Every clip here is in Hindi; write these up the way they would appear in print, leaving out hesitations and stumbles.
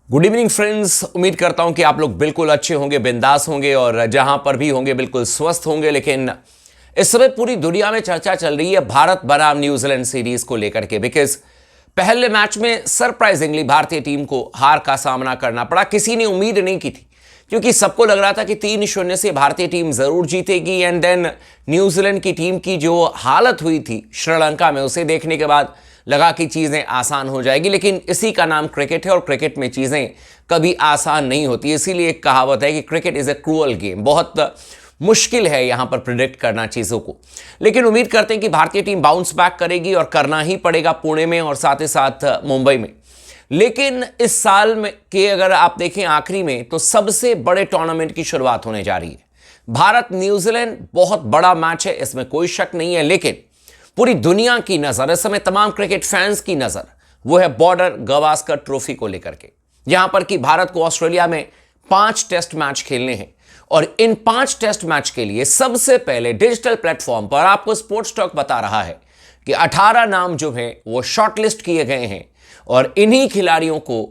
Good evening friends. उम्मीद करता हूं कि आप लोग बिल्कुल अच्छे होंगे, बिंदास होंगे और जहां पर भी होंगे बिल्कुल स्वस्थ होंगे। लेकिन इस समय पूरी दुनिया में चर्चा चल रही है भारत बनाम न्यूजीलैंड सीरीज को लेकर के, बिकॉज पहले मैच में सरप्राइजिंगली भारतीय टीम को हार का सामना करना पड़ा। किसी ने उम्मीद नहीं की थी क्योंकि सबको लग रहा था कि 3-0 से भारतीय टीम जरूर जीतेगी। एंड देन न्यूजीलैंड की टीम की जो हालत हुई थी श्रीलंका में, उसे देखने के बाद लगा कि चीज़ें आसान हो जाएगी। लेकिन इसी का नाम क्रिकेट है और क्रिकेट में चीज़ें कभी आसान नहीं होती। इसीलिए एक कहावत है कि cricket is a cruel game. बहुत मुश्किल है यहां पर प्रिडिक्ट करना चीज़ों को। लेकिन उम्मीद करते हैं कि भारतीय टीम बाउंस बैक करेगी और करना ही पड़ेगा पुणे में और साथ ही साथ मुंबई में। लेकिन इस साल में के अगर आप देखें आखिरी में, तो सबसे बड़े टूर्नामेंट की शुरुआत होने जा रही है। भारत न्यूजीलैंड बहुत बड़ा मैच है, इसमें कोई शक नहीं है। लेकिन पूरी दुनिया की नजर, इस समय तमाम क्रिकेट फैंस की नजर, वो है बॉर्डर गावस्कर ट्रॉफी को लेकर के, जहां पर कि भारत को ऑस्ट्रेलिया में 5 टेस्ट मैच खेलने हैं। और इन 5 टेस्ट मैच के लिए सबसे पहले डिजिटल प्लेटफॉर्म पर आपको स्पोर्ट्स टॉक बता रहा है कि 18 नाम जो हैं वो शॉर्टलिस्ट किए गए हैं और इन्हीं खिलाड़ियों को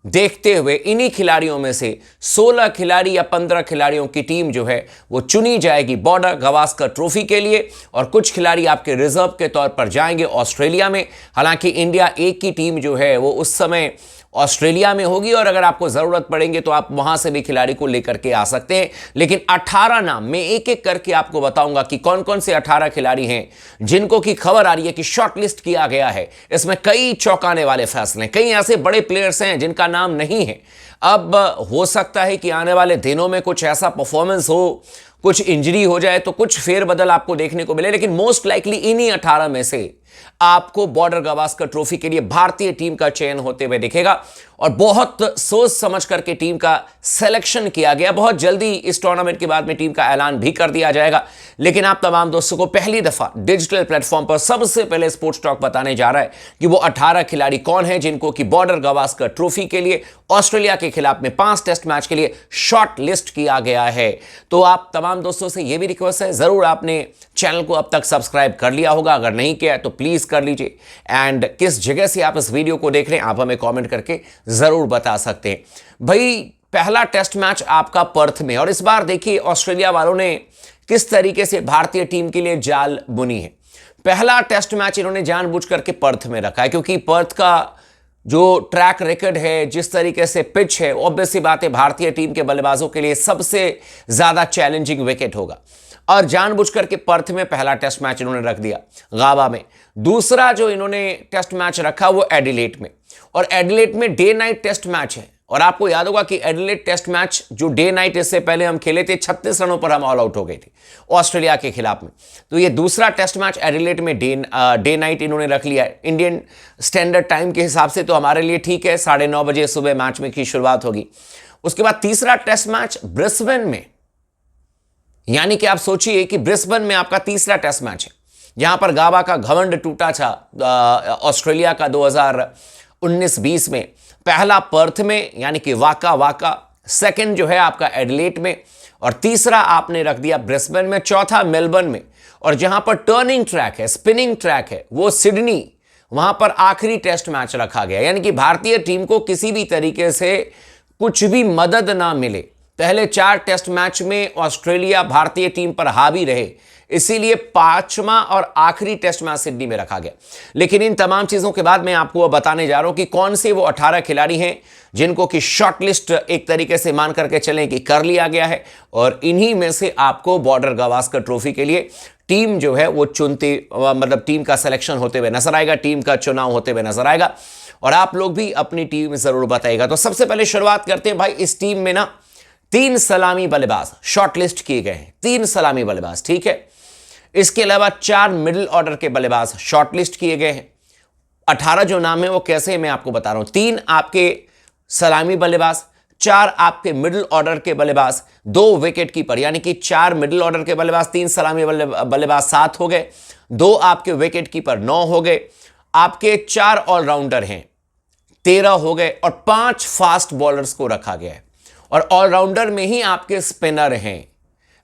देखते हुए इन्हीं खिलाड़ियों में से 16 खिलाड़ी या 15 खिलाड़ियों की टीम जो है वो चुनी जाएगी बॉर्डर गावस्कर ट्रॉफी के लिए। और कुछ खिलाड़ी आपके रिजर्व के तौर पर जाएंगे ऑस्ट्रेलिया में। हालांकि इंडिया ए की टीम जो है वो उस समय ऑस्ट्रेलिया में होगी और अगर आपको जरूरत पड़ेंगे तो आप वहां से भी खिलाड़ी को लेकर के आ सकते हैं। लेकिन 18 नाम मैं एक एक करके आपको बताऊंगा कि कौन कौन से 18 खिलाड़ी हैं जिनको की खबर आ रही है कि शॉर्टलिस्ट किया गया है। इसमें कई चौंकाने वाले फैसले, कई ऐसे बड़े प्लेयर्स हैं जिनका नाम नहीं है। अब हो सकता है कि आने वाले दिनों में कुछ ऐसा परफॉर्मेंस हो, कुछ इंजरी हो जाए तो कुछ फेरबदल आपको देखने को मिले। लेकिन मोस्ट लाइकली इन्हीं 18 में से आपको बॉर्डर गावस्कर ट्रॉफी के लिए भारतीय टीम का चयन होते हुए दिखेगा। और बहुत सोच समझ करके टीम का सिलेक्शन किया गया। बहुत जल्दी इस टूर्नामेंट के बाद में टीम का ऐलान भी कर दिया जाएगा। लेकिन आप तमाम दोस्तों को पहली दफा डिजिटल प्लेटफॉर्म पर सबसे पहले स्पोर्ट्स टॉक बताने जा रहा है कि वो 18 खिलाड़ी कौन है जिनको कि बॉर्डर गावस्कर ट्रॉफी के लिए ऑस्ट्रेलिया के खिलाफ में 5 टेस्ट मैच के लिए शॉर्ट लिस्ट किया गया है। तो आप तमाम दोस्तों से यह भी रिक्वेस्ट है, जरूर आपने चैनल को अब तक सब्सक्राइब कर लिया होगा, अगर नहीं किया तो प्लीज कर लीजिए। एंड किस जगह से आप इस वीडियो को देख रहे हैं आप हमें कमेंट करके जरूर बता सकते हैं। भाई पहला टेस्ट मैच आपका पर्थ में, और इस बार देखिए ऑस्ट्रेलिया वालों ने किस तरीके से भारतीय टीम के लिए जाल बुनी है। पहला टेस्ट मैच इन्होंने जानबूझ करके पर्थ में रखा है क्योंकि पर्थ का जो ट्रैक रिकॉर्ड है, जिस तरीके से पिच है, ऑब्वियस सी बात है भारतीय टीम के बल्लेबाजों के लिए सबसे ज्यादा चैलेंजिंग विकेट होगा। और जानबूझ करके पर्थ में पहला टेस्ट मैच इन्होंने रख दिया गावा में। दूसरा जो इन्होंने टेस्ट मैच रखा वो एडिलेड में, और एडिलेड में डे नाइट टेस्ट मैच है। और आपको याद होगा कि एडिलेड टेस्ट मैच जो डे नाइट, इससे पहले हम खेले थे 36 रनों पर हम ऑल आउट हो गए थे ऑस्ट्रेलिया के खिलाफ में। तो ये दूसरा टेस्ट मैच एडिलेड में डे नाइट इन्होंने रख लिया है। इंडियन स्टैंडर्ड टाइम के हिसाब से तो हमारे लिए ठीक है, 9:30 बजे सुबह मैच में की शुरुआत होगी। उसके बाद तीसरा टेस्ट मैच ब्रिस्बेन में, यानी कि आप सोचिए कि ब्रिस्बेन में आपका तीसरा टेस्ट मैच है जहां पर गावा का घमंड टूटा था ऑस्ट्रेलिया का 2019-20 में। पहला पर्थ में यानी कि वाका, सेकंड जो है आपका एडिलेड में, और तीसरा आपने रख दिया ब्रिस्बेन में, चौथा मेलबर्न में। और जहां पर टर्निंग ट्रैक है, स्पिनिंग ट्रैक है, वो सिडनी, वहां पर आखिरी टेस्ट मैच रखा गया। यानी कि भारतीय टीम को किसी भी तरीके से कुछ भी मदद ना मिले। पहले 4 टेस्ट मैच में ऑस्ट्रेलिया भारतीय टीम पर हावी रहे, इसीलिए 5वां और आखिरी टेस्ट मैच सिडनी में रखा गया। लेकिन इन तमाम चीजों के बाद मैं आपको बताने जा रहा हूं कि कौन से वो 18 खिलाड़ी हैं जिनको कि शॉर्टलिस्ट एक तरीके से मान करके चलें कि कर लिया गया है। और इन्हीं में से आपको बॉर्डर गावस्कर ट्रॉफी के लिए टीम जो है वो चुनती, मतलब टीम का सिलेक्शन होते हुए नजर आएगा, टीम का चुनाव होते हुए नजर आएगा। और आप लोग भी अपनी टीम जरूर बताइएगा। तो सबसे पहले शुरुआत करते हैं भाई। इस टीम में ना 3 सलामी बल्लेबाज शॉर्टलिस्ट किए गए हैं, 3 सलामी बल्लेबाज, ठीक है। इसके अलावा 4 मिडिल ऑर्डर के बल्लेबाज शॉर्टलिस्ट किए गए हैं। 18 जो नाम है वो कैसे, मैं आपको बता रहा हूं। 3 आपके सलामी बल्लेबाज, 4 आपके मिडिल ऑर्डर के बल्लेबाज, 2 विकेट कीपर, यानी कि 4 मिडिल ऑर्डर के बल्लेबाज, 3 सलामी बल्लेबाज, 7 हो गए। 2 आपके विकेट कीपर, 9 हो गए। आपके 4 ऑलराउंडर हैं, 13 हो गए। और 5 फास्ट बॉलर्स को रखा गया है। और ऑलराउंडर में ही आपके स्पिनर हैं,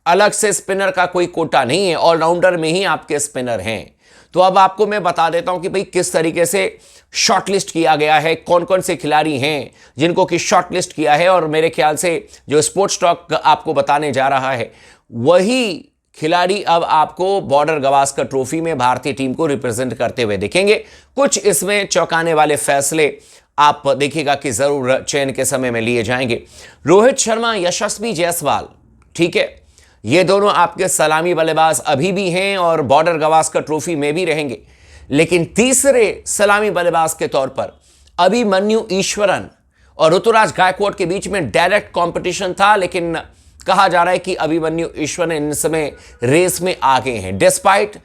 अलग से स्पिनर का कोई कोटा नहीं है, ऑलराउंडर में ही आपके स्पिनर हैं। तो अब आपको मैं बता देता हूं कि भाई किस तरीके से शॉर्टलिस्ट किया गया है, कौन कौन से खिलाड़ी हैं जिनको कि शॉर्टलिस्ट किया है। और मेरे ख्याल से जो स्पोर्ट्स टॉक आपको बताने जा रहा है वही खिलाड़ी अब आपको बॉर्डर गावस्कर ट्रॉफी में भारतीय टीम को रिप्रेजेंट करते हुए दिखेंगे। कुछ इसमें चौंकाने वाले फैसले आप देखिएगा कि जरूर चयन के समय में लिए जाएंगे। रोहित शर्मा, यशस्वी जायसवाल, ठीक है, ये दोनों आपके सलामी बल्लेबाज अभी भी हैं और बॉर्डर गावस्कर ट्रॉफी में भी रहेंगे। लेकिन तीसरे सलामी बल्लेबाज के तौर पर अभिमन्यु ईश्वरन और ऋतुराज गायकवाड़ के बीच में डायरेक्ट कंपटीशन था, लेकिन कहा जा रहा है कि अभिमन्यु ईश्वरन इन समय रेस में आगे हैं। डिस्पाइट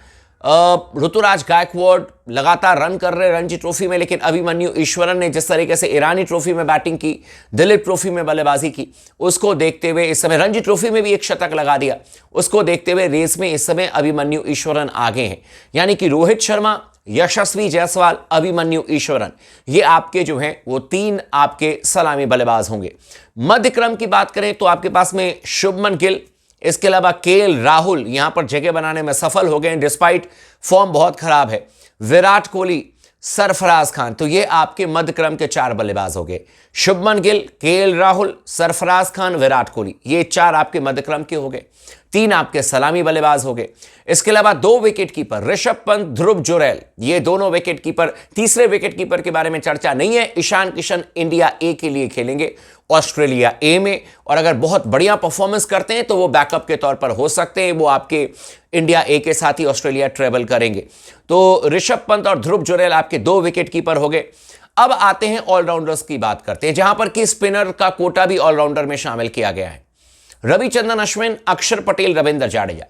ऋतुराज गायकवाड़ लगातार रन कर रहे रणजी ट्रॉफी में, लेकिन अभिमन्यु ईश्वरन ने जिस तरीके से ईरानी ट्रॉफी में बैटिंग की, दिलीप ट्रॉफी में बल्लेबाजी की, उसको देखते हुए इस समय रणजी ट्रॉफी में भी एक शतक लगा दिया, उसको देखते हुए रेस में इस समय अभिमन्यु ईश्वरन आगे हैं। यानी कि रोहित शर्मा, यशस्वी जायसवाल, अभिमन्यु ईश्वरन, ये आपके जो हैं वो तीन आपके सलामी बल्लेबाज होंगे। मध्य क्रम की बात करें तो आपके पास में शुभमन गिल, इसके अलावा केएल राहुल यहां पर जगह बनाने में सफल हो गए डिस्पाइट फॉर्म बहुत खराब है, विराट कोहली, सरफराज खान। तो ये आपके मध्य क्रम के चार बल्लेबाज हो गए। शुभमन गिल, केएल राहुल, सरफराज खान, विराट कोहली, ये चार आपके मध्य क्रम के हो गए। तीन आपके सलामी बल्लेबाज हो गए। इसके अलावा दो विकेट कीपर ऋषभ पंत, ध्रुव जुरैल, ये दोनों विकेट कीपर। तीसरे विकेट कीपर के बारे में चर्चा नहीं है। ईशान किशन इंडिया ए के लिए खेलेंगे, ऑस्ट्रेलिया ए में, और अगर बहुत बढ़िया परफॉर्मेंस करते हैं तो वो बैकअप के तौर पर हो सकते हैं, वो आपके इंडिया ए के साथ ही ऑस्ट्रेलिया ट्रेवल करेंगे। तो ऋषभ पंत और ध्रुव जुरैल आपके दो विकेट कीपर हो गए। अब आते हैं ऑलराउंडर्स की बात करते हैं, जहां पर कि स्पिनर का कोटा भी ऑलराउंडर में शामिल किया गया है। रविचंद्रन अश्विन, अक्षर पटेल, रविंद्र जाडेजा,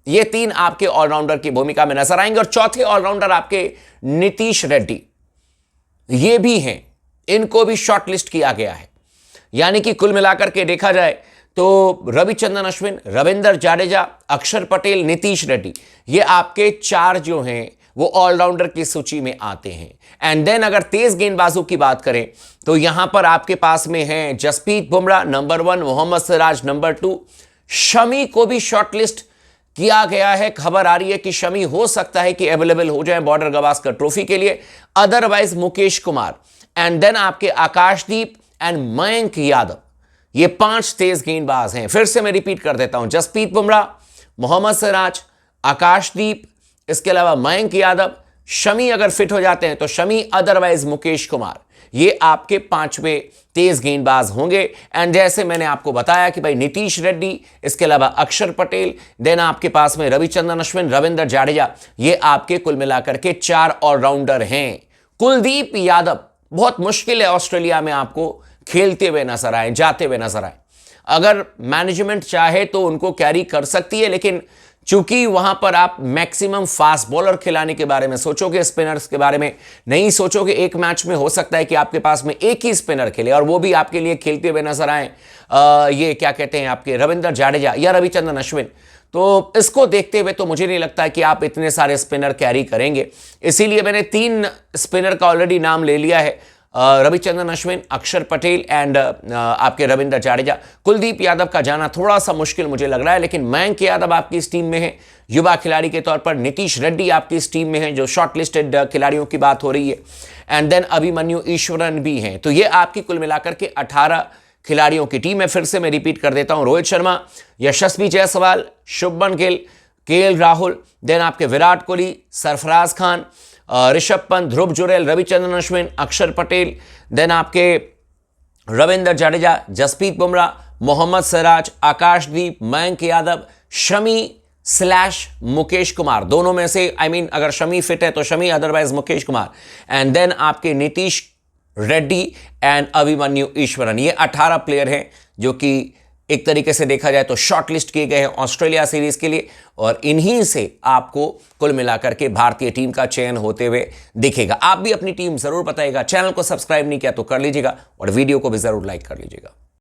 ये तीन आपके ऑलराउंडर की भूमिका में नजर आएंगे। और चौथे ऑलराउंडर आपके नीतीश रेड्डी, ये भी हैं, इनको भी शॉर्टलिस्ट किया गया है। यानी कि कुल मिलाकर के देखा जाए तो रविचंद्रन अश्विन, रविंद्र जाडेजा, अक्षर पटेल, नीतीश रेड्डी, ये आपके चार जो हैं वो ऑलराउंडर की सूची में आते हैं। एंड देन अगर तेज गेंदबाजों की बात करें तो यहां पर आपके पास में हैं जसप्रीत बुमराह नंबर 1, मोहम्मद सिराज नंबर 2, शमी को भी शॉर्टलिस्ट किया गया है। खबर आ रही है कि शमी हो सकता है कि अवेलेबल हो जाए बॉर्डर गावस्कर ट्रॉफी के लिए। Otherwise Mukesh Kumar, and then आपके आकाशदीप एंड मयंक यादव, ये 5 तेज गेंदबाज हैं। फिर से मैं रिपीट कर देता हूं, जसप्रीत बुमराह, मोहम्मद सिराज, आकाशदीप, इसके अलावा मयंक यादव, शमी अगर फिट हो जाते हैं तो शमी, अदरवाइज मुकेश कुमार, ये आपके 5वें तेज गेंदबाज होंगे। एंड जैसे मैंने आपको बताया कि भाई नीतीश रेड्डी, इसके अलावा अक्षर पटेल, देन आपके पास में रविचंद्रन अश्विन, रविंद्र जाडेजा, ये आपके कुल मिलाकर के 4 ऑलराउंडर हैं। कुलदीप यादव बहुत मुश्किल है ऑस्ट्रेलिया में आपको खेलते हुए नजर आए, जाते हुए नजर आए। अगर मैनेजमेंट चाहे तो उनको कैरी कर सकती है, लेकिन चूंकि वहां पर आप मैक्सिमम फास्ट बॉलर खिलाने के बारे में सोचोगे, स्पिनर्स के बारे में नहीं सोचोगे। एक मैच में हो सकता है कि आपके पास में एक ही स्पिनर खेले और वो भी आपके लिए खेलते हुए नजर आए, ये क्या कहते हैं आपके रविंद्र जाडेजा या रविचंद्रन अश्विन। तो इसको देखते हुए तो मुझे नहीं लगता है कि आप इतने सारे स्पिनर कैरी करेंगे। इसीलिए मैंने 3 स्पिनर का ऑलरेडी नाम ले लिया है, रविचंद्रन अश्विन, अक्षर पटेल एंड आपके रविंद्र जाडेजा। कुलदीप यादव का जाना थोड़ा सा मुश्किल मुझे लग रहा है, लेकिन मयंक यादव आपकी इस टीम में है युवा खिलाड़ी के तौर पर। नीतीश रेड्डी आपकी इस टीम में है, जो शॉर्टलिस्टेड खिलाड़ियों की बात हो रही है। एंड देन अभिमन्यु ईश्वरन भी हैं। तो ये आपकी कुल मिलाकर के 18 खिलाड़ियों की टीम है। फिर से मैं रिपीट कर देता हूं, रोहित शर्मा, यशस्वी जायसवाल, शुभमन गिल, केएल राहुल, देन आपके विराट कोहली, सरफराज खान, ऋषभ पंत, ध्रुव जुरैल, रविचंद्रन अश्विन, अक्षर पटेल, देन आपके रविंद्र जाडेजा, जसप्रीत बुमराह, मोहम्मद सिराज, आकाशदीप, मयंक यादव, शमी / मुकेश कुमार, दोनों में से अगर शमी फिट है तो Shami, otherwise Mukesh Kumar. And then आपके नीतीश रेड्डी एंड अभिमन्यु ईश्वरन, ये 18 प्लेयर हैं जो कि एक तरीके से देखा जाए तो शॉर्टलिस्ट किए गए हैं ऑस्ट्रेलिया सीरीज के लिए, और इन्हीं से आपको कुल मिलाकर के भारतीय टीम का चयन होते हुए दिखेगा। आप भी अपनी टीम जरूर बताइएगा। चैनल को सब्सक्राइब नहीं किया तो कर लीजिएगा और वीडियो को भी जरूर लाइक कर लीजिएगा।